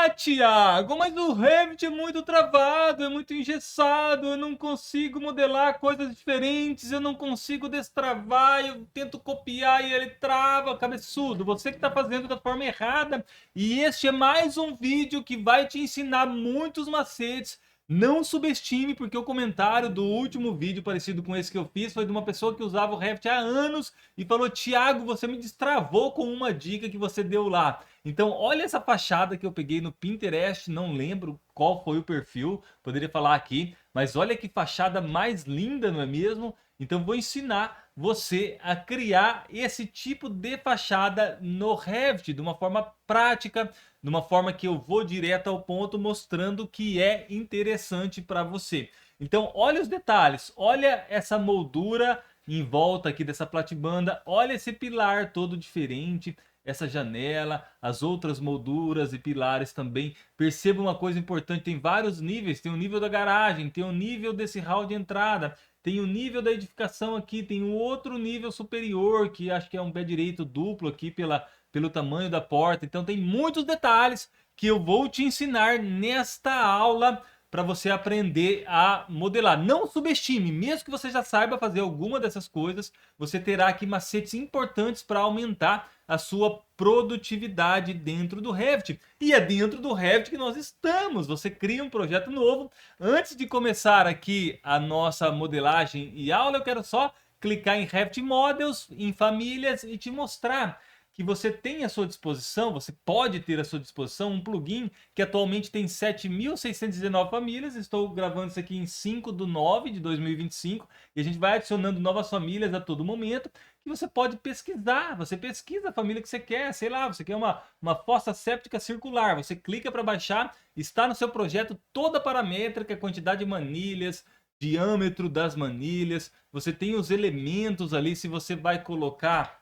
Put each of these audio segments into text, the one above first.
Ah, Thiago, mas o Revit é muito travado, é muito engessado, eu não consigo modelar coisas diferentes, eu não consigo destravar, eu tento copiar e ele trava, cabeçudo. Você que está fazendo da forma errada. E este é mais um vídeo que vai te ensinar muitos macetes. Não subestime, porque o comentário do último vídeo parecido com esse que eu fiz foi de uma pessoa que usava o Revit há anos e falou: Thiago, você me destravou com uma dica que você deu lá. Então, olha essa fachada que eu peguei no Pinterest, não lembro qual foi o perfil, poderia falar aqui, mas olha que fachada mais linda, não é mesmo? Então, vou ensinar você a criar esse tipo de fachada no Revit de uma forma prática, de uma forma que eu vou direto ao ponto, mostrando que é interessante para você. Então, olha os detalhes, olha essa moldura em volta aqui dessa platibanda, olha esse pilar todo diferente, essa janela, as outras molduras e pilares também. Perceba uma coisa importante, tem vários níveis, tem o nível da garagem, tem o nível desse hall de entrada, tem o nível da edificação aqui, tem um outro nível superior, que acho que é um pé direito duplo aqui pelo tamanho da porta. Então tem muitos detalhes que eu vou te ensinar nesta aula para você aprender a modelar. Não subestime, mesmo que você já saiba fazer alguma dessas coisas, você terá aqui macetes importantes para aumentar a sua produtividade dentro do Revit. E é dentro do Revit que nós estamos. Você cria um projeto novo. Antes de começar aqui a nossa modelagem e aula, eu quero só clicar em Revit Models, em famílias e te mostrar que você tem à sua disposição, você pode ter à sua disposição um plugin que atualmente tem 7.619 famílias. Estou gravando isso aqui em 5/9/2025 e a gente vai adicionando novas famílias a todo momento que você pode pesquisar. Você pesquisa a família que você quer, sei lá, você quer uma fossa séptica circular, você clica para baixar, está no seu projeto toda a paramétrica, quantidade de manilhas, diâmetro das manilhas, você tem os elementos ali, se você vai colocar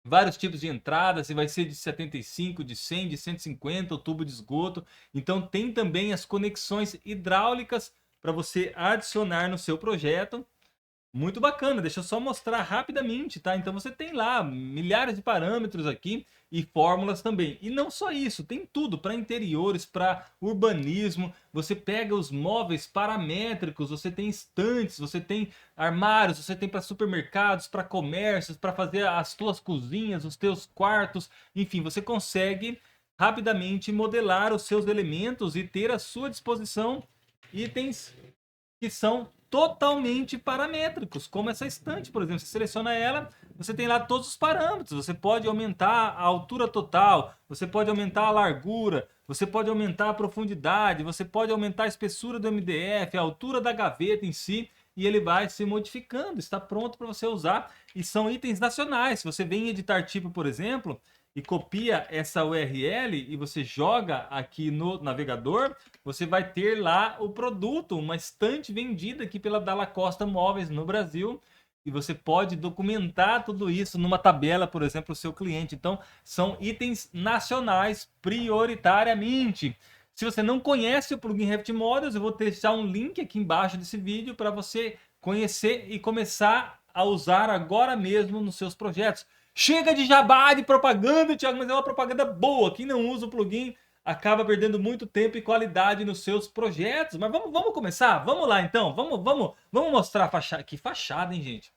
vários tipos de entrada, se vai ser de 75, de 100, de 150, o tubo de esgoto. Então tem também as conexões hidráulicas para você adicionar no seu projeto. Muito bacana, deixa eu só mostrar rapidamente, tá? Então você tem lá milhares de parâmetros aqui e fórmulas também. E não só isso, tem tudo para interiores, para urbanismo. Você pega os móveis paramétricos, você tem estantes, você tem armários, você tem para supermercados, para comércios, para fazer as tuas cozinhas, os teus quartos. Enfim, você consegue rapidamente modelar os seus elementos e ter à sua disposição itens que são totalmente paramétricos, como essa estante, por exemplo. Você seleciona ela, você tem lá todos os parâmetros. Você pode aumentar a altura total, você pode aumentar a largura, você pode aumentar a profundidade, você pode aumentar a espessura do MDF, a altura da gaveta em si, e ele vai se modificando, está pronto para você usar. E são itens nacionais. Se você vem em editar tipo, por exemplo, e copia essa URL e você joga aqui no navegador, você vai ter lá o produto, uma estante vendida aqui pela Dalla Costa Móveis no Brasil, e você pode documentar tudo isso numa tabela, por exemplo, o seu cliente. Então, são itens nacionais prioritariamente. Se você não conhece o plugin Revit Models, eu vou deixar um link aqui embaixo desse vídeo para você conhecer e começar a usar agora mesmo nos seus projetos. Chega de jabá, de propaganda, Thiago, mas é uma propaganda boa. Quem não usa o plugin acaba perdendo muito tempo e qualidade nos seus projetos. Mas vamos começar? Vamos lá então. Vamos mostrar a fachada. Que fachada, hein, gente?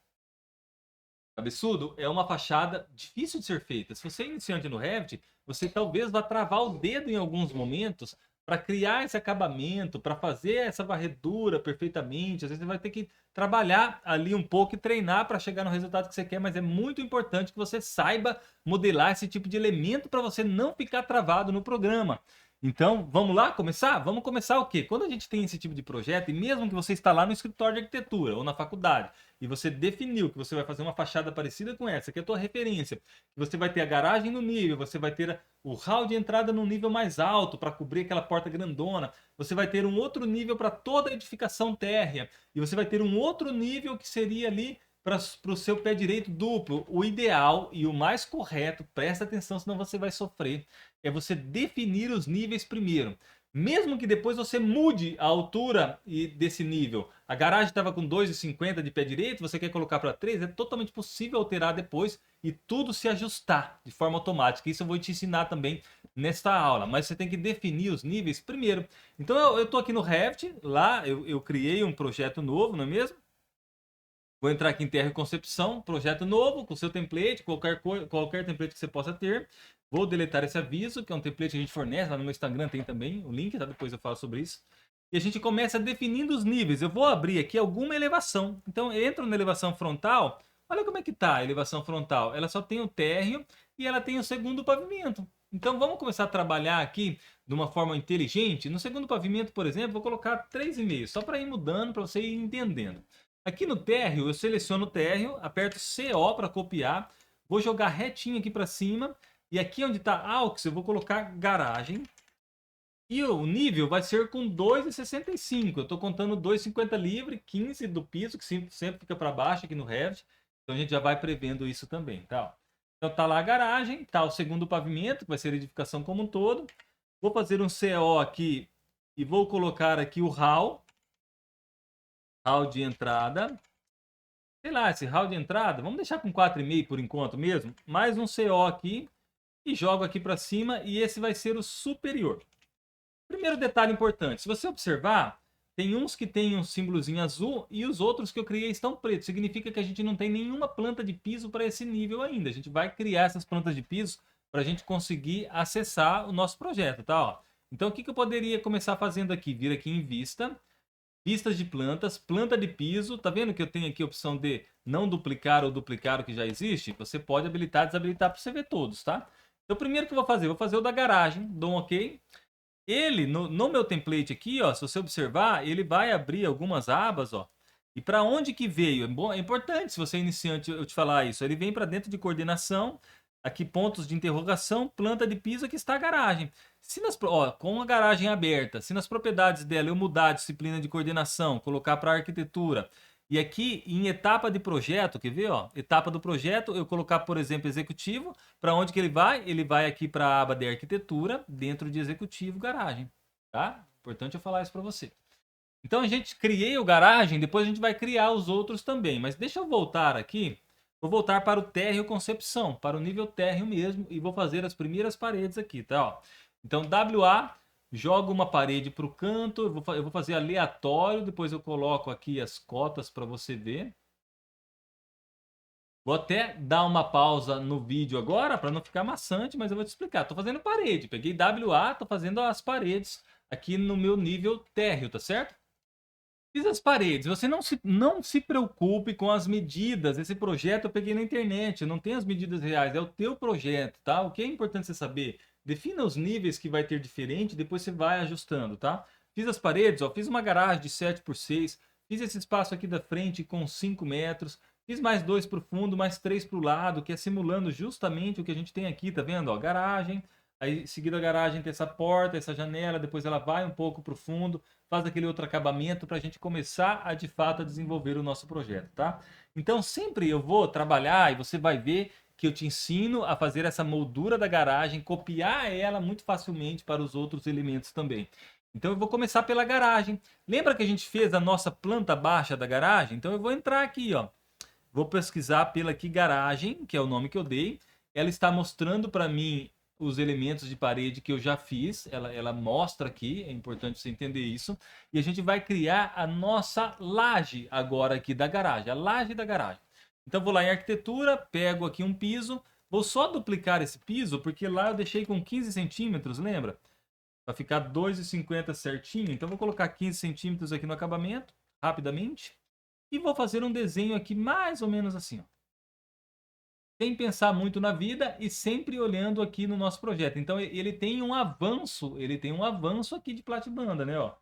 Cabeçudo é uma fachada difícil de ser feita. Se você é iniciante no Revit, você talvez vá travar o dedo em alguns momentos para criar esse acabamento, para fazer essa varredura perfeitamente. Às vezes você vai ter que trabalhar ali um pouco e treinar para chegar no resultado que você quer, mas é muito importante que você saiba modelar esse tipo de elemento para você não ficar travado no programa. Então, vamos lá começar? Vamos começar o quê? Quando a gente tem esse tipo de projeto, e mesmo que você está lá no escritório de arquitetura ou na faculdade, e você definiu que você vai fazer uma fachada parecida com essa, que é a tua referência, que você vai ter a garagem no nível, você vai ter o hall de entrada no nível mais alto para cobrir aquela porta grandona, você vai ter um outro nível para toda a edificação térrea, e você vai ter um outro nível que seria ali para o seu pé direito duplo. O ideal e o mais correto, presta atenção, senão você vai sofrer, é você definir os níveis primeiro. Mesmo que depois você mude a altura desse nível. A garagem estava com 2,50 de pé direito, você quer colocar para 3, é totalmente possível alterar depois e tudo se ajustar de forma automática. Isso eu vou te ensinar também nesta aula, mas você tem que definir os níveis primeiro. Então eu estou aqui no Revit, lá eu criei um projeto novo, não é mesmo? Vou entrar aqui em Terra e Concepção, projeto novo, com seu template, qualquer template que você possa ter. Vou deletar esse aviso, que é um template que a gente fornece, lá no meu Instagram tem também o link, tá? Depois eu falo sobre isso. E a gente começa definindo os níveis. Eu vou abrir aqui alguma elevação. Então eu entro na elevação frontal, olha como é que tá a elevação frontal. Ela só tem o térreo e ela tem o segundo pavimento. Então vamos começar a trabalhar aqui de uma forma inteligente. No segundo pavimento, por exemplo, vou colocar 3,5, só para ir mudando, para você ir entendendo. Aqui no térreo, eu seleciono o térreo, aperto CO para copiar, vou jogar retinho aqui para cima, e aqui onde está AUX eu vou colocar garagem, e o nível vai ser com 2,65, eu estou contando 2,50 livre, 15 do piso, que sempre fica para baixo aqui no Revit, então a gente já vai prevendo isso também, tá? Então tá lá a garagem, tá o segundo pavimento, que vai ser a edificação como um todo, vou fazer um CO aqui, e vou colocar aqui o hall de entrada. Sei lá, esse hall de entrada, vamos deixar com 4,5 por enquanto mesmo. Mais um CO aqui e jogo aqui para cima e esse vai ser o superior. Primeiro detalhe importante, se você observar, tem uns que tem um símbolozinho azul e os outros que eu criei estão pretos. Significa que a gente não tem nenhuma planta de piso para esse nível ainda. A gente vai criar essas plantas de piso para a gente conseguir acessar o nosso projeto, tá? Ó. Então o que eu poderia começar fazendo aqui? Vir aqui em vista. Vistas de plantas, planta de piso, tá vendo que eu tenho aqui a opção de não duplicar ou duplicar o que já existe? Você pode habilitar e desabilitar para você ver todos, tá? Então, o primeiro que eu vou fazer o da garagem, dou um OK. Ele, no meu template aqui, ó, se você observar, ele vai abrir algumas abas, ó. E para onde que veio? É importante, se você é iniciante, eu te falar isso. Ele vem para dentro de coordenação, aqui pontos de interrogação, planta de piso, aqui está a garagem. Se com a garagem aberta, se nas propriedades dela eu mudar a disciplina de coordenação, colocar para arquitetura, e aqui em etapa de projeto, quer ver? Ó, etapa do projeto, eu colocar, por exemplo, executivo, para onde que ele vai? Ele vai aqui para a aba de arquitetura, dentro de executivo, garagem. Tá? Importante eu falar isso para você. Então a gente criei o garagem, depois a gente vai criar os outros também. Mas deixa eu voltar aqui. Vou voltar para o térreo concepção, para o nível térreo mesmo, e vou fazer as primeiras paredes aqui, tá? Ó. Então WA, jogo uma parede para o canto, eu vou fazer aleatório, depois eu coloco aqui as cotas para você ver. Vou até dar uma pausa no vídeo agora, para não ficar maçante, mas eu vou te explicar. Estou fazendo parede, peguei WA, estou fazendo as paredes aqui no meu nível térreo, tá certo? Fiz as paredes, você não se preocupe com as medidas, esse projeto eu peguei na internet, eu não tenho as medidas reais, é o teu projeto, tá? O que é importante você saber? Defina os níveis que vai ter diferente, depois você vai ajustando, tá? Fiz as paredes, ó, fiz uma garagem de 7x6, fiz esse espaço aqui da frente com 5 metros, fiz mais 2 para o fundo, mais 3 para o lado, que é simulando justamente o que a gente tem aqui, tá vendo? Ó, garagem, aí em seguida a garagem tem essa porta, essa janela, depois ela vai um pouco para o fundo, faz aquele outro acabamento para a gente começar a de fato a desenvolver o nosso projeto, tá? Então sempre eu vou trabalhar e você vai ver que eu te ensino a fazer essa moldura da garagem, copiar ela muito facilmente para os outros elementos também. Então eu vou começar pela garagem. Lembra que a gente fez a nossa planta baixa da garagem? Então eu vou entrar aqui, ó. Vou pesquisar pela aqui garagem, que é o nome que eu dei. Ela está mostrando para mim os elementos de parede que eu já fiz, ela mostra aqui, é importante você entender isso, e a gente vai criar a nossa laje agora aqui da garagem, a laje da garagem. Então vou lá em arquitetura, pego aqui um piso, vou só duplicar esse piso, porque lá eu deixei com 15 centímetros, lembra? Para ficar 2,50 certinho, então vou colocar 15 centímetros aqui no acabamento, rapidamente, e vou fazer um desenho aqui mais ou menos assim, ó. Sem pensar muito na vida e sempre olhando aqui no nosso projeto. Então ele tem um avanço aqui de platibanda, né, ó?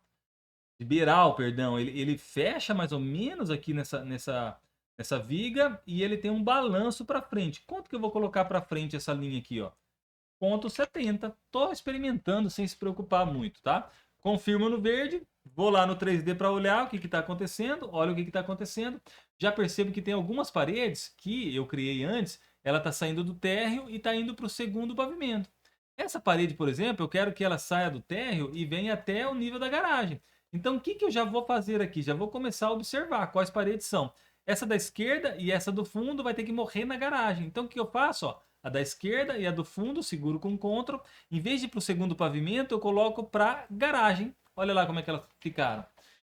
De beiral, perdão. Ele fecha mais ou menos aqui nessa viga e ele tem um balanço para frente. Quanto que eu vou colocar para frente essa linha aqui, ó? 0,70. Tô experimentando sem se preocupar muito, tá? Confirmo no verde, vou lá no 3D para olhar o que está acontecendo, olha o que está acontecendo. Já percebo que tem algumas paredes que eu criei antes, ela está saindo do térreo e está indo para o segundo pavimento. Essa parede, por exemplo, eu quero que ela saia do térreo e venha até o nível da garagem. Então, o que eu já vou fazer aqui? Já vou começar a observar quais paredes são. Essa da esquerda e essa do fundo vai ter que morrer na garagem. Então, o que eu faço? Ó, a da esquerda e a do fundo, seguro com Ctrl. Em vez de ir para o segundo pavimento, eu coloco para garagem. Olha lá como é que elas ficaram.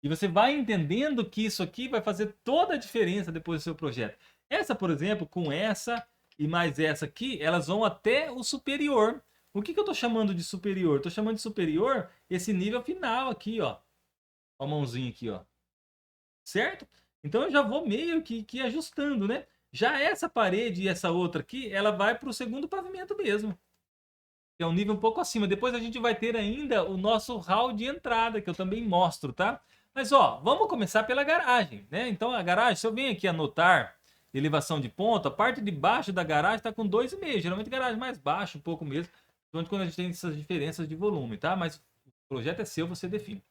E você vai entendendo que isso aqui vai fazer toda a diferença depois do seu projeto. Essa, por exemplo, com essa e mais essa aqui, elas vão até o superior. O que eu estou chamando de superior? Estou chamando de superior esse nível final aqui, ó. Ó a mãozinha aqui, ó. Certo? Então eu já vou meio que ajustando, né? Já essa parede e essa outra aqui, ela vai para o segundo pavimento mesmo. Que é um nível um pouco acima. Depois a gente vai ter ainda o nosso hall de entrada, que eu também mostro, tá? Mas, ó, vamos começar pela garagem, né? Então, a garagem, se eu venho aqui anotar elevação de ponto, a parte de baixo da garagem está com 2,5. Geralmente, garagem mais baixa, um pouco mesmo. Quando a gente tem essas diferenças de volume, tá? Mas o projeto é seu, você define.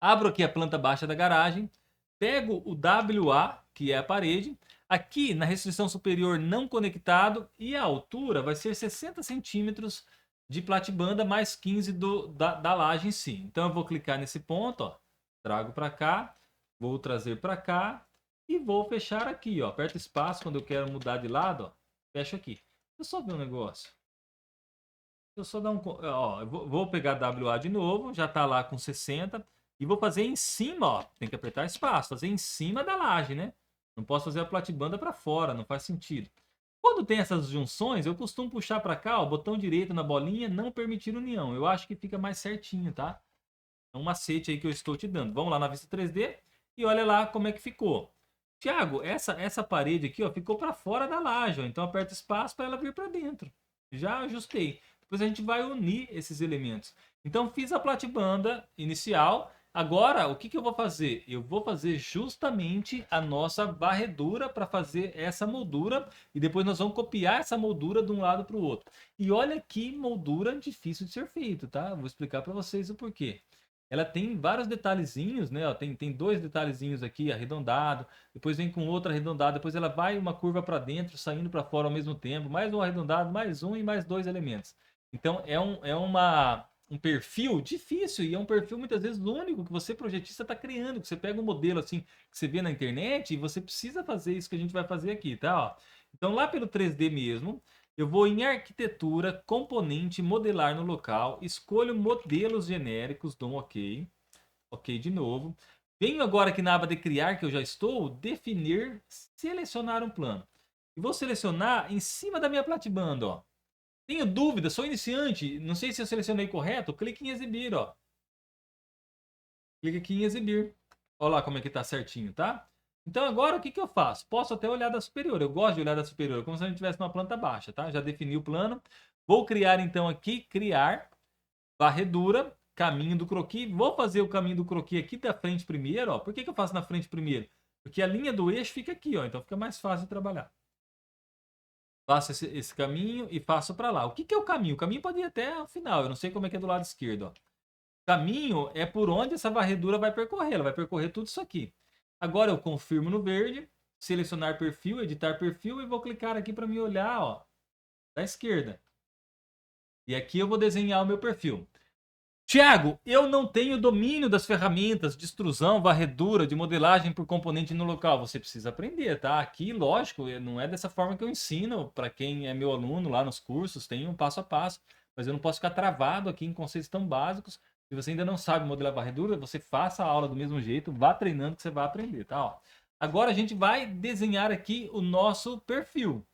Abro aqui a planta baixa da garagem, pego o WA, que é a parede, aqui na restrição superior não conectado, e a altura vai ser 60 centímetros de platibanda mais 15 da laje em si. Então eu vou clicar nesse ponto, ó, trago para cá, vou trazer para cá e vou fechar aqui, ó. Aperto espaço quando eu quero mudar de lado, ó, fecho aqui. Deixa eu só ver um negócio. Eu só dar um, ó, eu vou pegar WA de novo, já está lá com 60 e vou fazer em cima, ó, tem que apertar espaço, fazer em cima da laje, né? Não posso fazer a platibanda para fora, não faz sentido. Quando tem essas junções, eu costumo puxar para cá, ó, botão direito na bolinha, não permitir união. Eu acho que fica mais certinho, tá? É um macete aí que eu estou te dando. Vamos lá na vista 3D e olha lá como é que ficou. Tiago, essa parede aqui, ó, ficou para fora da laje, ó, então aperta espaço para ela vir para dentro. Já ajustei. Depois a gente vai unir esses elementos. Então fiz a platibanda inicial. Agora, o que eu vou fazer? Eu vou fazer justamente a nossa varredura para fazer essa moldura. E depois nós vamos copiar essa moldura de um lado para o outro. E olha que moldura difícil de ser feito, tá? Vou explicar para vocês o porquê. Ela tem vários detalhezinhos, né? Ó, tem dois detalhezinhos aqui arredondado, depois vem com outro arredondado, depois ela vai uma curva para dentro, saindo para fora ao mesmo tempo, mais um arredondado, mais um e mais dois elementos. Então um perfil difícil e é um perfil muitas vezes único que você projetista está criando, que você pega um modelo assim que você vê na internet e você precisa fazer isso que a gente vai fazer aqui, tá? Ó. Então lá pelo 3D mesmo, eu vou em arquitetura, componente, modelar no local, escolho modelos genéricos, dou um OK, OK de novo. Venho agora aqui na aba de criar, que eu já estou, definir, selecionar um plano. E vou selecionar em cima da minha platibanda, ó. Tenho dúvida, sou iniciante, não sei se eu selecionei correto, clique em exibir, ó. Clique aqui em exibir. Olha lá como é que tá certinho, tá? Então agora o que eu faço? Posso até olhar da superior, eu gosto de olhar da superior, como se a gente estivesse numa planta baixa, tá? Já defini o plano. Vou criar então aqui, criar, varredura, caminho do croquis. Vou fazer o caminho do croquis aqui da frente primeiro, ó. Por que eu faço na frente primeiro? Porque a linha do eixo fica aqui, ó, então fica mais fácil de trabalhar. Faço esse caminho e passo para lá. O que é o caminho? O caminho pode ir até o final. Eu não sei como é que é do lado esquerdo. Ó. Caminho é por onde essa varredura vai percorrer. Ela vai percorrer tudo isso aqui. Agora eu confirmo no verde, selecionar perfil, editar perfil e vou clicar aqui para me olhar, ó, da esquerda. E aqui eu vou desenhar o meu perfil. Tiago, eu não tenho domínio das ferramentas de extrusão, varredura, de modelagem por componente no local. Você precisa aprender, tá? Aqui, lógico, não é dessa forma que eu ensino para quem é meu aluno lá nos cursos, tem um passo a passo. Mas eu não posso ficar travado aqui em conceitos tão básicos. Se você ainda não sabe modelar varredura, você faça a aula do mesmo jeito, vá treinando que você vai aprender, tá? Ó. Agora a gente vai desenhar aqui o nosso perfil.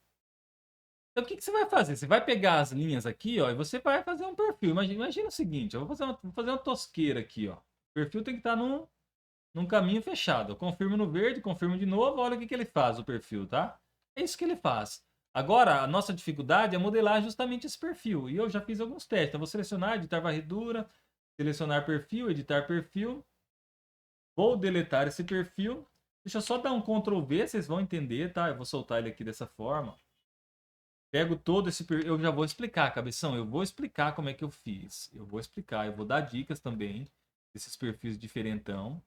Então, o que você vai fazer? Você vai pegar as linhas aqui, ó, e você vai fazer um perfil. Imagina o seguinte, eu vou fazer uma tosqueira aqui, ó. O perfil tem que estar num caminho fechado. Eu confirmo no verde, confirmo de novo, olha o que ele faz, o perfil, tá? É isso que ele faz. Agora, a nossa dificuldade é modelar justamente esse perfil. E eu já fiz alguns testes. Então, vou selecionar, editar varredura, selecionar perfil, editar perfil. Vou deletar esse perfil. Deixa eu só dar um Ctrl V, vocês vão entender, tá? Eu vou soltar ele aqui dessa forma. Pego todo esse perfil, eu já vou explicar, cabeção, eu vou explicar como é que eu fiz. Eu vou explicar, eu vou dar dicas também desses perfis diferentão.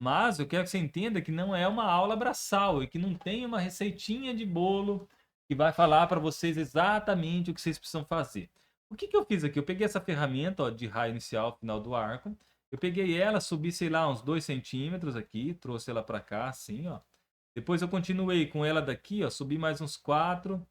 Mas eu quero que você entenda que não é uma aula braçal e que não tem uma receitinha de bolo que vai falar para vocês exatamente o que vocês precisam fazer. O que que eu fiz aqui? Eu peguei essa ferramenta, ó, de raio inicial, final do arco. Eu peguei ela, subi, sei lá, uns 2 centímetros aqui, trouxe ela para cá, assim, ó. Depois eu continuei com ela daqui, ó, subi mais uns 4,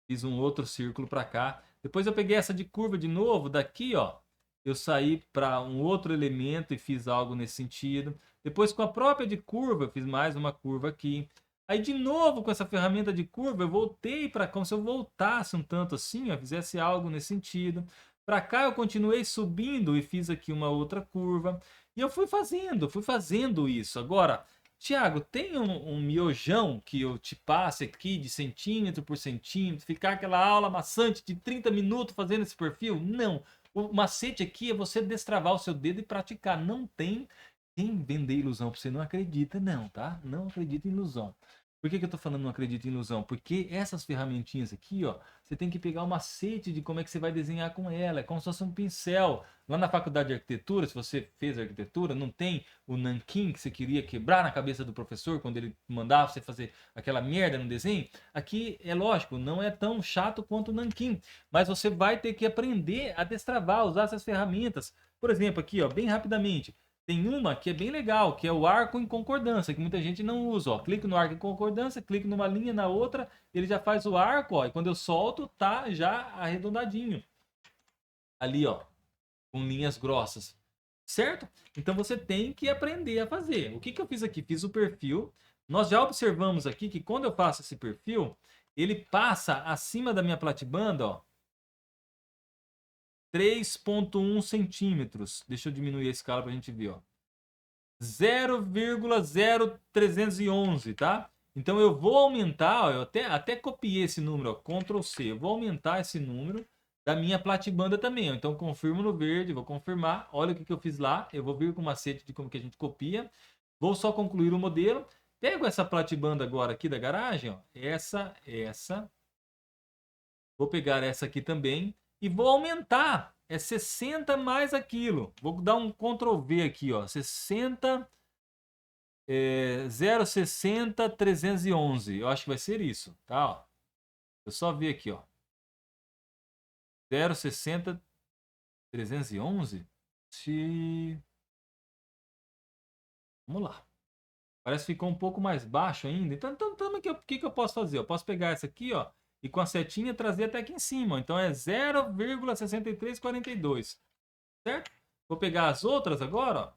fiz um outro círculo para cá. Depois eu peguei essa de curva de novo, daqui, ó, eu saí para um outro elemento e fiz algo nesse sentido. Depois com a própria de curva, eu fiz mais uma curva aqui. Aí de novo com essa ferramenta de curva, eu voltei para como se eu voltasse um tanto assim, ó, fizesse algo nesse sentido. Para cá eu continuei subindo e fiz aqui uma outra curva. E eu fui fazendo isso. Agora, Tiago, tem um miojão que eu te passe aqui de centímetro por centímetro, ficar aquela aula maçante de 30 minutos fazendo esse perfil? Não. O macete aqui é você destravar o seu dedo e praticar. Não tem quem vender ilusão pra você. Não acredita, não, tá? Não acredita em ilusão. Por que que eu tô falando não acredito em ilusão? Porque essas ferramentinhas aqui, ó, você tem que pegar o macete de como é que você vai desenhar com ela. É como se fosse um pincel. Lá na faculdade de arquitetura, se você fez arquitetura, não tem o nanquim que você queria quebrar na cabeça do professor quando ele mandava você fazer aquela merda no desenho? Aqui é lógico, não é tão chato quanto o nanquim, mas você vai ter que aprender a destravar, usar essas ferramentas. Por exemplo, aqui, ó, bem rapidamente. Tem uma que é bem legal, que é o arco em concordância, que muita gente não usa. Ó. Clico no arco em concordância, clico numa linha, na outra, ele já faz o arco, ó, e quando eu solto, tá já arredondadinho. Ali, ó, com linhas grossas. Certo? Então você tem que aprender a fazer. O que que eu fiz aqui? Fiz o perfil. Nós já observamos aqui que quando eu faço esse perfil, ele passa acima da minha platibanda, ó, 3,1 centímetros. Deixa eu diminuir a escala para a gente ver, ó. 0,0311, tá? Então eu vou aumentar, ó, eu até copiei esse número, ó, Ctrl C. Eu vou aumentar esse número da minha platibanda também, ó. Então confirmo no verde, vou confirmar. Olha o que que eu fiz lá. Eu vou vir com o macete de como que a gente copia. Vou só concluir o modelo. Pego essa platibanda agora aqui da garagem, ó. Essa. Vou pegar essa aqui também e vou aumentar. É 60 mais aquilo. Vou dar um Ctrl V aqui, ó. 60, 060, 311. Eu acho que vai ser isso, tá? Ó. Eu só ver aqui, ó. 060, 311. Vamos lá. Parece que ficou um pouco mais baixo ainda. Então o que eu posso fazer? Eu posso pegar essa aqui, ó, e com a setinha trazer até aqui em cima. Então é 0,6342. Certo? Vou pegar as outras agora, ó,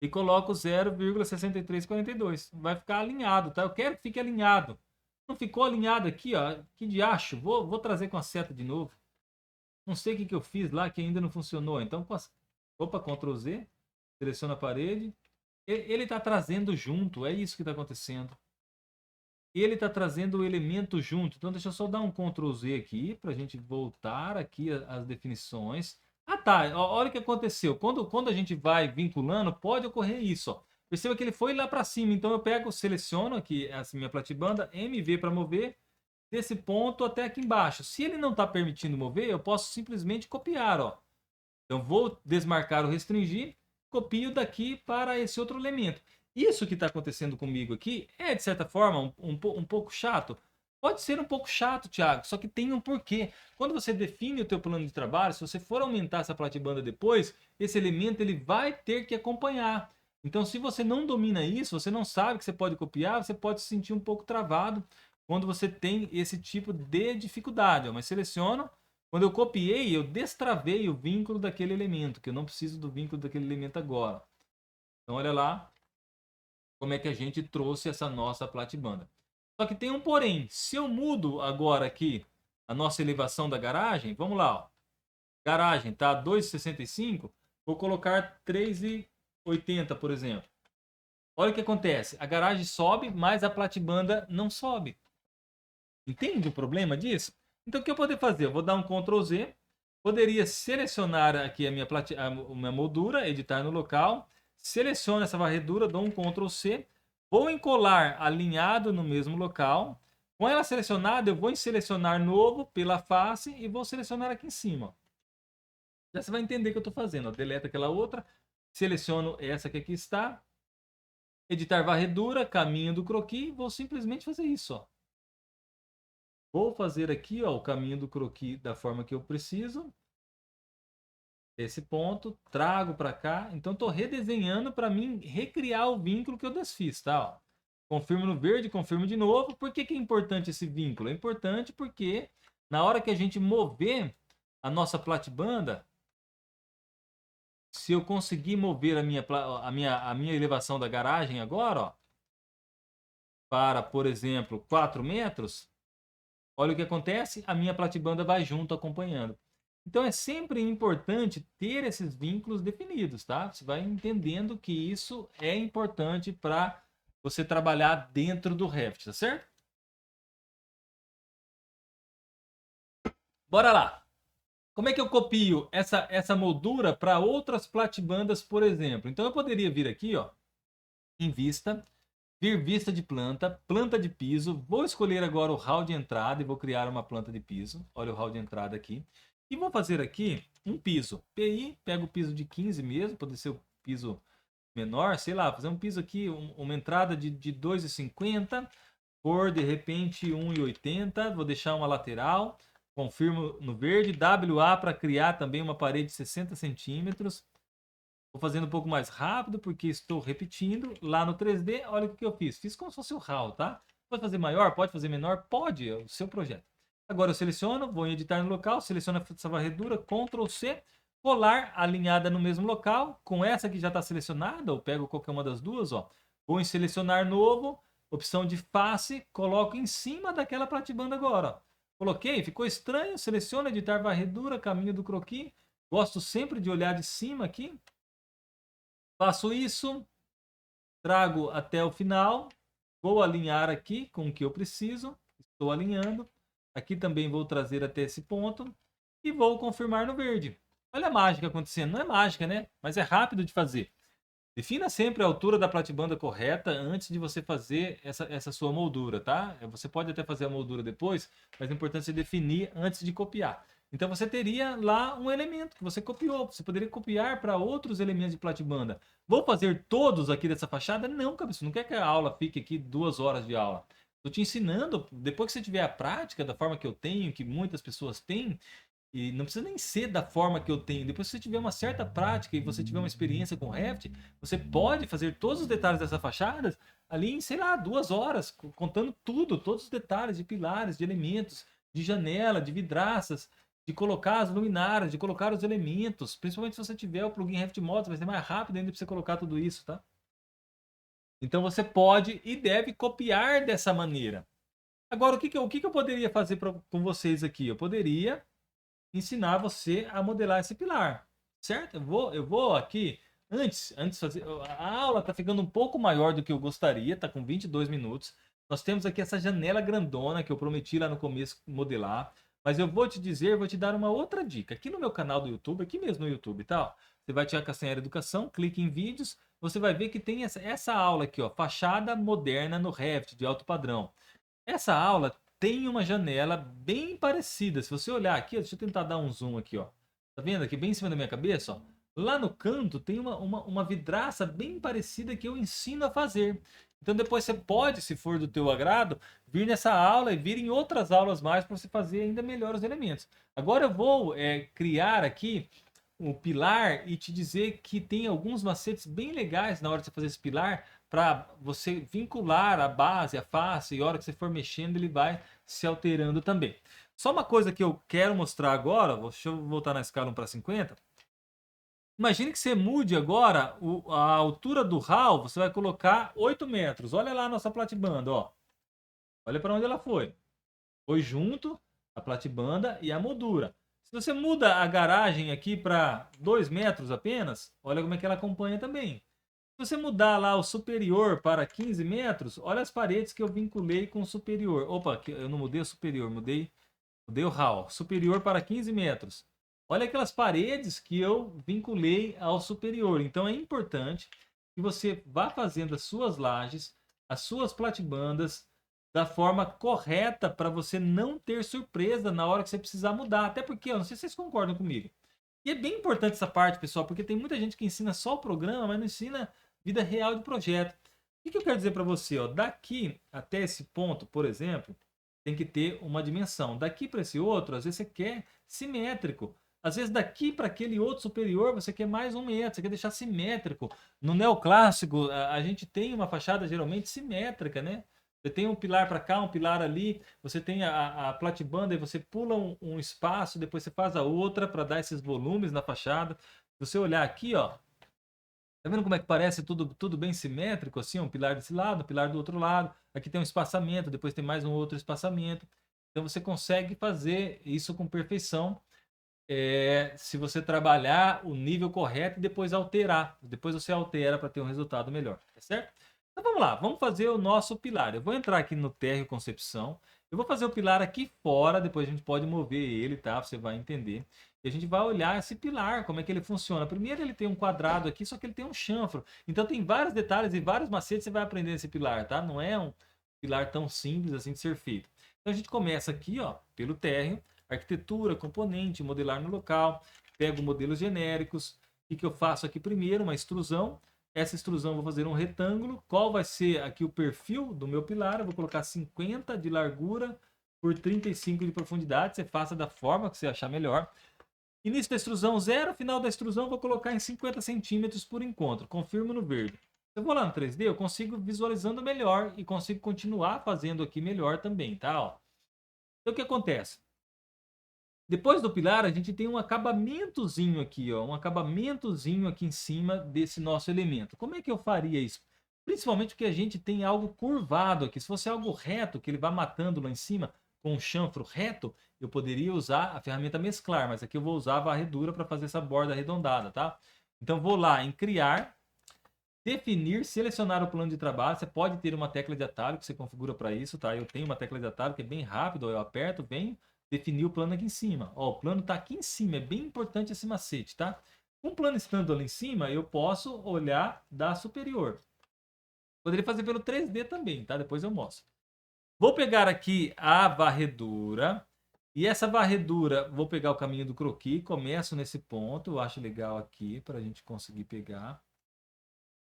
e coloco 0,6342. Vai ficar alinhado, tá? Eu quero que fique alinhado. Não ficou alinhado aqui, ó. Que diacho. Vou trazer com a seta de novo. Não sei o que eu fiz lá que ainda não funcionou. Então, opa, Ctrl Z. Seleciono a parede. Ele está trazendo junto. É isso que está acontecendo. Ele está trazendo o elemento junto. Então, deixa eu só dar um Ctrl Z aqui para a gente voltar aqui às definições. Ah, tá. Olha o que aconteceu. Quando a gente vai vinculando, pode ocorrer isso. Ó. Perceba que ele foi lá para cima. Então, eu pego, seleciono aqui essa minha platibanda, MV para mover, desse ponto até aqui embaixo. Se ele não está permitindo mover, eu posso simplesmente copiar. Ó. Então, vou desmarcar o restringir, copio daqui para esse outro elemento. Isso que está acontecendo comigo aqui é, de certa forma, um pouco chato. Pode ser um pouco chato, Thiago, só que tem um porquê. Quando você define o teu plano de trabalho, se você for aumentar essa platibanda depois, esse elemento ele vai ter que acompanhar. Então, se você não domina isso, você não sabe que você pode copiar, você pode se sentir um pouco travado quando você tem esse tipo de dificuldade. Mas seleciono. Quando eu copiei, eu destravei o vínculo daquele elemento, que eu não preciso do vínculo daquele elemento agora. Então, olha lá como é que a gente trouxe essa nossa platibanda. Só que tem um porém. Se eu mudo agora aqui a nossa elevação da garagem, vamos lá, ó. Garagem tá 2,65, vou colocar 3,80, por exemplo. Olha o que acontece. A garagem sobe, mas a platibanda não sobe. Entende o problema disso? Então o que eu poderia fazer? Eu vou dar um Ctrl Z. Poderia selecionar aqui a minha moldura, editar no local. Seleciono essa varredura, dou um Ctrl C. Vou encolar alinhado no mesmo local. Com ela selecionada, eu vou em selecionar novo pela face e vou selecionar aqui em cima. Já você vai entender o que eu estou fazendo. Ó. Deleta aquela outra. Seleciono essa que aqui está. Editar varredura, caminho do croquis. Vou simplesmente fazer isso. Ó. Vou fazer aqui, ó, o caminho do croquis da forma que eu preciso. Esse ponto, trago para cá. Então, estou redesenhando para mim recriar o vínculo que eu desfiz, tá? Ó. Confirmo no verde, confirmo de novo. Por que que é importante esse vínculo? É importante porque na hora que a gente mover a nossa platibanda, se eu conseguir mover a minha elevação da garagem agora, ó, para, por exemplo, 4 metros, olha o que acontece, a minha platibanda vai junto acompanhando. Então é sempre importante ter esses vínculos definidos, tá? Você vai entendendo que isso é importante para você trabalhar dentro do Revit, tá certo? Bora lá! Como é que eu copio essa moldura para outras platibandas, por exemplo? Então eu poderia vir aqui, ó, em vista, vir vista de planta, planta de piso. Vou escolher agora o hall de entrada e vou criar uma planta de piso. Olha o hall de entrada aqui. E vou fazer aqui um piso. PI, pego o piso de 15 mesmo, pode ser o piso menor, sei lá, fazer um piso aqui, uma entrada de 2,50, por de repente 1,80. Vou deixar uma lateral, confirmo no verde, WA para criar também uma parede de 60 centímetros. Vou fazendo um pouco mais rápido porque estou repetindo. Lá no 3D, olha o que eu fiz. Fiz como se fosse o RAW, tá? Pode fazer maior, pode fazer menor? Pode, é o seu projeto. Agora eu seleciono, vou em editar no local, seleciono essa varredura, Ctrl C, colar alinhada no mesmo local. Com essa que já está selecionada, eu pego qualquer uma das duas, ó. Vou em selecionar novo, opção de face, coloco em cima daquela platibanda agora, ó. Coloquei, ficou estranho, seleciono editar varredura, caminho do croquis. Gosto sempre de olhar de cima aqui. Faço isso, trago até o final, vou alinhar aqui com o que eu preciso, estou alinhando. Aqui também vou trazer até esse ponto e vou confirmar no verde. Olha a mágica acontecendo, não é mágica, né? Mas é rápido de fazer. Defina sempre a altura da platibanda correta antes de você fazer essa sua moldura, tá? Você pode até fazer a moldura depois, mas é importante você definir antes de copiar. Então você teria lá um elemento que você copiou. Você poderia copiar para outros elementos de platibanda. Vou fazer todos aqui dessa fachada? Não, cabeça. Não quer que a aula fique aqui 2 horas de aula. Estou te ensinando, depois que você tiver a prática da forma que eu tenho, que muitas pessoas têm, e não precisa nem ser da forma que eu tenho. Depois que você tiver uma certa prática e você tiver uma experiência com Revit, você pode fazer todos os detalhes dessa fachada ali em, sei lá, 2 horas, contando tudo, todos os detalhes de pilares, de elementos, de janela, de vidraças, de colocar as luminárias, de colocar os elementos. Principalmente se você tiver o plugin Revit Mods, vai ser mais rápido ainda para você colocar tudo isso, tá? Então você pode e deve copiar dessa maneira. Agora, o que eu poderia fazer com vocês aqui? Eu poderia ensinar você a modelar esse pilar, certo? Eu vou aqui, antes de fazer, a aula está ficando um pouco maior do que eu gostaria, está com 22 minutos. Nós temos aqui essa janela grandona que eu prometi lá no começo modelar, mas eu vou te dizer, vou te dar uma outra dica. Aqui no meu canal do YouTube, aqui mesmo no YouTube, tá? Você vai tirar Castanheira Educação, clique em vídeos, você vai ver que tem essa aula aqui, ó, fachada moderna no Revit de alto padrão. Essa aula tem uma janela bem parecida. Se você olhar aqui, deixa eu tentar dar um zoom aqui, ó. Tá vendo aqui bem em cima da minha cabeça, ó? Lá no canto tem uma vidraça bem parecida que eu ensino a fazer. Então depois você pode, se for do teu agrado, vir nessa aula e vir em outras aulas mais para você fazer ainda melhor os elementos. Agora eu vou criar aqui um pilar e te dizer que tem alguns macetes bem legais na hora de você fazer esse pilar para você vincular a base, a face, e a hora que você for mexendo ele vai se alterando também. Só uma coisa que eu quero mostrar agora, deixa eu voltar na escala 1 para 50. Imagine que você mude agora a altura do hall, você vai colocar 8 metros. Olha lá a nossa platibanda, ó. Olha para onde ela foi. Foi junto a platibanda e a moldura. Se você muda a garagem aqui para 2 metros apenas, olha como é que ela acompanha também. Se você mudar lá o superior para 15 metros, olha as paredes que eu vinculei com o superior. Opa, eu não mudei o superior, mudei o hall. Superior para 15 metros. Olha aquelas paredes que eu vinculei ao superior. Então é importante que você vá fazendo as suas lajes, as suas platibandas, da forma correta para você não ter surpresa na hora que você precisar mudar. Até porque, eu não sei se vocês concordam comigo. E é bem importante essa parte, pessoal, porque tem muita gente que ensina só o programa, mas não ensina vida real de projeto. O que eu quero dizer para você? Ó, daqui até esse ponto, por exemplo, tem que ter uma dimensão. Daqui para esse outro, às vezes você quer simétrico. Às vezes daqui para aquele outro superior você quer mais 1 metro, você quer deixar simétrico. No neoclássico, a gente tem uma fachada geralmente simétrica, né? Você tem um pilar para cá, um pilar ali, você tem a platibanda e você pula um espaço, depois você faz a outra para dar esses volumes na fachada. Se você olhar aqui, ó, tá vendo como é que parece tudo bem simétrico, assim? Um pilar desse lado, um pilar do outro lado. Aqui tem um espaçamento, depois tem mais um outro espaçamento. Então você consegue fazer isso com perfeição se você trabalhar o nível correto e depois alterar. Depois você altera para ter um resultado melhor, tá certo? Então vamos lá, vamos fazer o nosso pilar. Eu vou entrar aqui no térreo concepção. Eu vou fazer o pilar aqui fora, depois a gente pode mover ele, tá? Você vai entender. E a gente vai olhar esse pilar, como é que ele funciona. Primeiro ele tem um quadrado aqui, só que ele tem um chanfro. Então tem vários detalhes e vários macetes que você vai aprender nesse pilar, tá? Não é um pilar tão simples assim de ser feito. Então a gente começa aqui, ó, pelo térreo, arquitetura, componente, modelar no local, pego modelos genéricos. O que eu faço aqui primeiro? Uma extrusão. Essa extrusão eu vou fazer um retângulo. Qual vai ser aqui o perfil do meu pilar? Eu vou colocar 50 de largura por 35 de profundidade. Você faça da forma que você achar melhor. Início da extrusão 0, final da extrusão vou colocar em 50 centímetros por encontro. Confirmo no verde. Se eu vou lá no 3D, eu consigo visualizando melhor e consigo continuar fazendo aqui melhor também, tá? Ó. Então o que acontece? Depois do pilar, a gente tem um acabamentozinho aqui, ó, um acabamentozinho aqui em cima desse nosso elemento. Como é que eu faria isso? Principalmente porque a gente tem algo curvado aqui. Se fosse algo reto, que ele vai matando lá em cima com um chanfro reto, eu poderia usar a ferramenta mesclar, mas aqui eu vou usar a varredura para fazer essa borda arredondada, tá? Então vou lá em criar, definir, selecionar o plano de trabalho. Você pode ter uma tecla de atalho que você configura para isso, tá? Eu tenho uma tecla de atalho que é bem rápido, eu aperto, venho, definir o plano aqui em cima. Ó, o plano está aqui em cima, é bem importante esse macete, tá? Com o plano estando ali em cima, eu posso olhar da superior. Poderia fazer pelo 3D também, tá? Depois eu mostro. Vou pegar aqui a varredura. E essa varredura, vou pegar o caminho do croquis, começo nesse ponto, eu acho legal aqui para a gente conseguir pegar.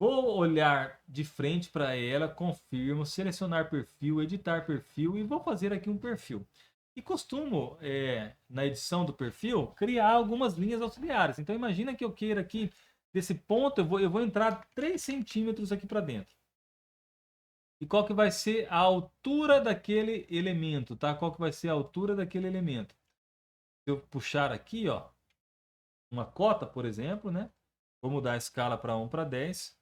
Vou olhar de frente para ela, confirmo, selecionar perfil, editar perfil e vou fazer aqui um perfil. E costumo, na edição do perfil, criar algumas linhas auxiliares. Então imagina que eu queira aqui, desse ponto, eu vou entrar 3 centímetros aqui para dentro. E qual que vai ser a altura daquele elemento, tá? Qual que vai ser a altura daquele elemento? Se eu puxar aqui, ó, uma cota, por exemplo, né? Vou mudar a escala para 1 para 10.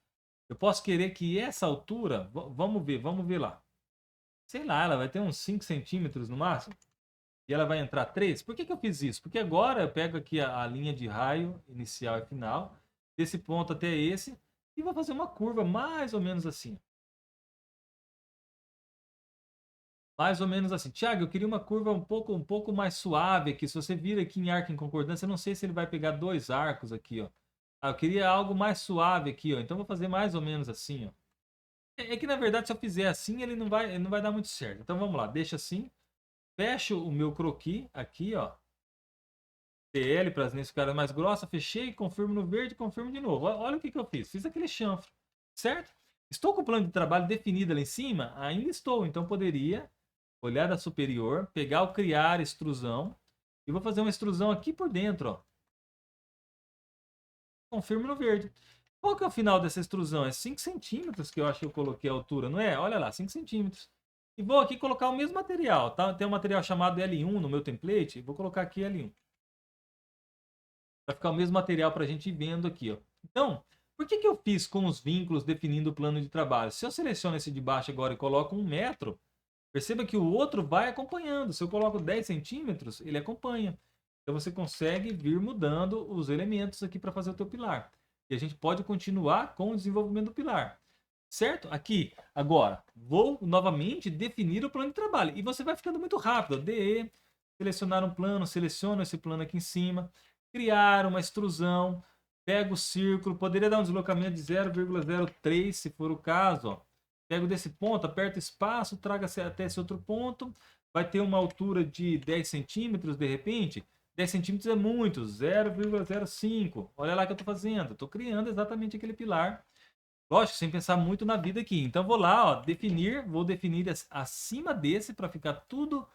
Eu posso querer que essa altura, vamos ver lá. Sei lá, ela vai ter uns 5 centímetros no máximo. E ela vai entrar 3. Por que eu fiz isso? Porque agora eu pego aqui a linha de raio inicial e final, desse ponto até esse, e vou fazer uma curva mais ou menos assim. Mais ou menos assim. Tiago, eu queria uma curva um pouco mais suave aqui. Se você vir aqui em arco em concordância, eu não sei se ele vai pegar 2 arcos aqui, ó. Eu queria algo mais suave aqui, ó. Então vou fazer mais ou menos assim, ó. É que na verdade se eu fizer assim, ele não vai dar muito certo. Então vamos lá, deixa assim. Fecho o meu croquis aqui, ó. TL para as linhas ficarem mais grossas. Fechei, confirmo no verde, confirmo de novo. Olha o que eu fiz. Fiz aquele chanfro, certo? Estou com o plano de trabalho definido ali em cima? Ainda estou. Então poderia olhar da superior, pegar o criar extrusão e vou fazer uma extrusão aqui por dentro, ó. Confirmo no verde. Qual que é o final dessa extrusão? É 5 centímetros que eu acho que eu coloquei a altura, não é? Olha lá, 5 centímetros. E vou aqui colocar o mesmo material, tá? Tem um material chamado L1 no meu template. Vou colocar aqui L1. Vai ficar o mesmo material para a gente ir vendo aqui, ó. Então, por que eu fiz com os vínculos definindo o plano de trabalho? Se eu seleciono esse de baixo agora e coloco 1 metro, perceba que o outro vai acompanhando. Se eu coloco 10 centímetros, ele acompanha. Então você consegue vir mudando os elementos aqui para fazer o teu pilar. E a gente pode continuar com o desenvolvimento do pilar. Certo? Aqui, agora, vou novamente definir o plano de trabalho. E você vai ficando muito rápido. DE, selecionar um plano, seleciono esse plano aqui em cima. Criar uma extrusão. Pego o círculo. Poderia dar um deslocamento de 0,03 se for o caso, ó. Pego desse ponto, aperto espaço, traga até esse outro ponto. Vai ter uma altura de 10 centímetros de repente. 10 centímetros é muito, 0,05. Olha lá o que eu estou fazendo. Estou criando exatamente aquele pilar. Lógico, sem pensar muito na vida aqui. Então vou lá, ó, vou definir acima desse para ficar tudo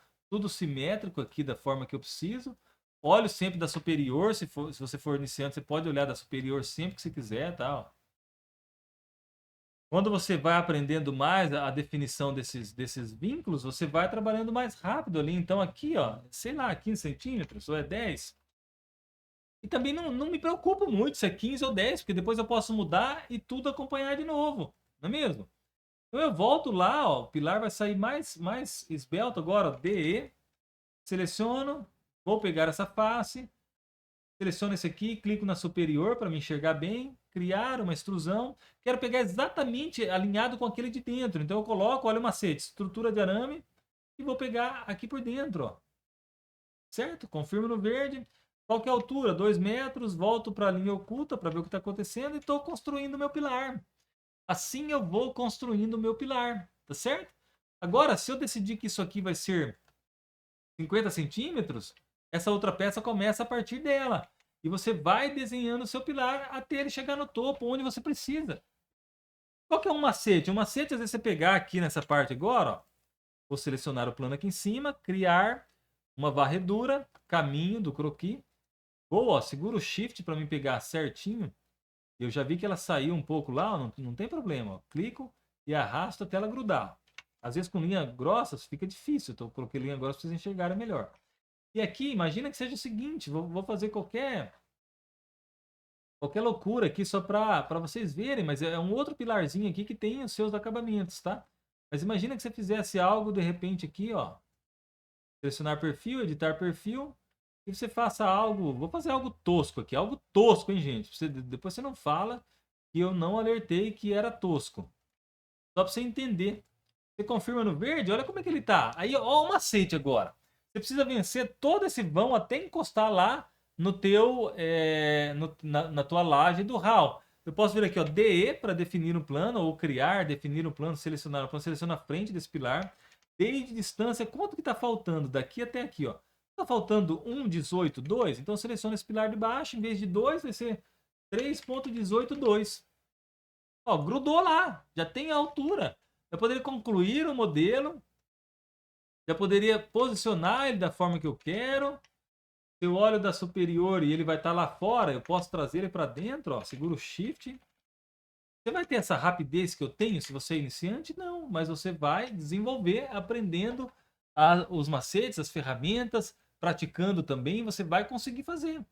simétrico aqui da forma que eu preciso. Olho sempre da superior, se você for iniciante, você pode olhar da superior sempre que você quiser, tá? Ó. Quando você vai aprendendo mais a definição desses vínculos, você vai trabalhando mais rápido ali. Então aqui, ó, sei lá, 15 centímetros ou é 10. E também não me preocupo muito se é 15 ou 10, porque depois eu posso mudar e tudo acompanhar de novo, não é mesmo? Então eu volto lá, ó, o pilar vai sair mais esbelto agora, ó, DE, seleciono, vou pegar essa face, seleciono esse aqui, clico na superior para me enxergar bem, criar uma extrusão, quero pegar exatamente alinhado com aquele de dentro, então eu coloco, olha o macete, estrutura de arame, e vou pegar aqui por dentro, ó. Certo? Confirmo no verde. Qual que é a altura? 2 metros, volto para a linha oculta para ver o que está acontecendo e estou construindo o meu pilar. Assim eu vou construindo o meu pilar, tá certo? Agora, se eu decidir que isso aqui vai ser 50 centímetros, essa outra peça começa a partir dela. E você vai desenhando o seu pilar até ele chegar no topo, onde você precisa. Qual que é um macete? Um macete, às vezes, você pegar aqui nessa parte agora, ó, vou selecionar o plano aqui em cima, criar uma varredura, caminho do croquis. Vou, ó, seguro o shift para me pegar certinho. Eu já vi que ela saiu um pouco lá, ó, não tem problema. Ó. Clico e arrasto até ela grudar. Às vezes com linha grossa fica difícil, então eu coloquei linha grossa para vocês enxergarem melhor. E aqui, imagina que seja o seguinte, vou fazer qualquer loucura aqui só para vocês verem, mas é um outro pilarzinho aqui que tem os seus acabamentos, tá? Mas imagina que você fizesse algo de repente aqui, ó. Selecionar perfil, editar perfil. E você faça algo, vou fazer algo tosco aqui, algo tosco, hein, gente? Depois você não fala que eu não alertei que era tosco. Só para você entender. Você confirma no verde, olha como é que ele tá. Aí, ó o macete agora. Você precisa vencer todo esse vão até encostar lá no teu, na tua laje do RAW. Eu posso vir aqui, ó, DE para definir um plano, ou criar, definir um plano, selecionar um plano, seleciona a frente desse pilar. Desde distância, quanto que está faltando daqui até aqui, ó? Está faltando 1,18,2, então seleciona esse pilar de baixo, em vez de 2 vai ser 3,182. Ó, grudou lá, já tem a altura. Eu poderia concluir o modelo, já poderia posicionar ele da forma que eu quero. Se eu olho da superior e ele vai estar lá fora, eu posso trazer ele para dentro, ó, seguro o Shift. Você vai ter essa rapidez que eu tenho se você é iniciante? Não, mas você vai desenvolver aprendendo os macetes, as ferramentas, praticando também, você vai conseguir fazer.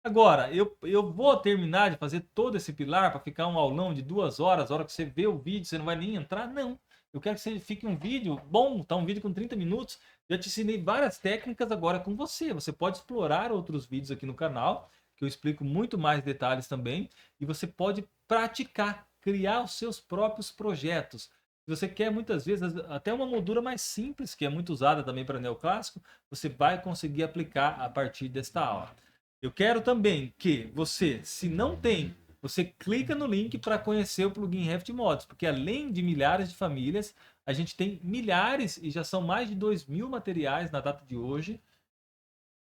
Agora, eu vou terminar de fazer todo esse pilar para ficar um aulão de 2 horas, a hora que você vê o vídeo, você não vai nem entrar? Não. Eu quero que você fique um vídeo bom, tá? Um vídeo com 30 minutos. Já te ensinei várias técnicas agora com você. Você pode explorar outros vídeos aqui no canal, que eu explico muito mais detalhes também. E você pode praticar, criar os seus próprios projetos. Se você quer muitas vezes até uma moldura mais simples, que é muito usada também para neoclássico, você vai conseguir aplicar a partir desta aula. Eu quero também que você, se não tem, você clica no link para conhecer o plugin Revit Mods, porque além de milhares de famílias, a gente tem milhares e já são mais de 2.000 materiais na data de hoje,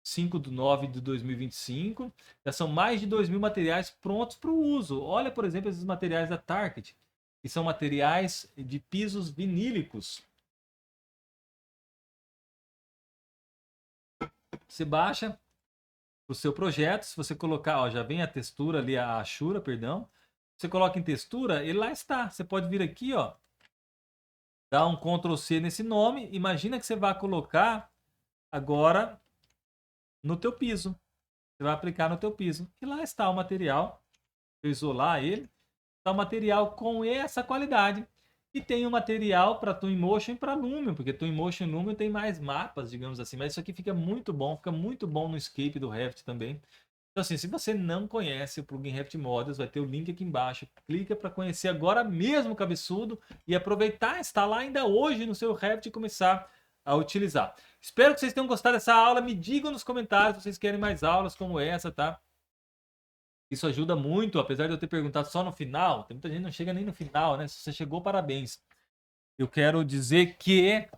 5/9/2025, já são mais de 2.000 materiais prontos para o uso. Olha, por exemplo, esses materiais da Target, que são materiais de pisos vinílicos. Você baixa o seu projeto, se você colocar, ó, já vem a textura ali, a Ashura, perdão. Você coloca em textura, ele lá está. Você pode vir aqui, ó, dar um Ctrl C nesse nome. Imagina que você vai colocar agora no teu piso. Você vai aplicar no teu piso. E lá está o material. Eu isolar ele. Está o material com essa qualidade. E tem o material para Twinmotion e para Lumion, porque Twinmotion e Lumion tem mais mapas, digamos assim. Mas isso aqui fica muito bom no Escape do Revit também. Então assim, se você não conhece o plugin Revit Models, vai ter o link aqui embaixo. Clica para conhecer agora mesmo, cabeçudo, e aproveitar, instalar ainda hoje no seu Revit e começar a utilizar. Espero que vocês tenham gostado dessa aula. Me digam nos comentários se vocês querem mais aulas como essa, tá? Isso ajuda muito, apesar de eu ter perguntado só no final. Tem muita gente que não chega nem no final, né? Se você chegou, parabéns. Eu quero dizer que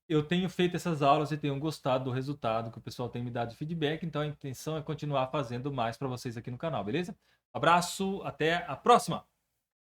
eu tenho feito essas aulas e tenho gostado do resultado que o pessoal tem me dado de feedback. Então a intenção é continuar fazendo mais para vocês aqui no canal, beleza? Abraço, até a próxima!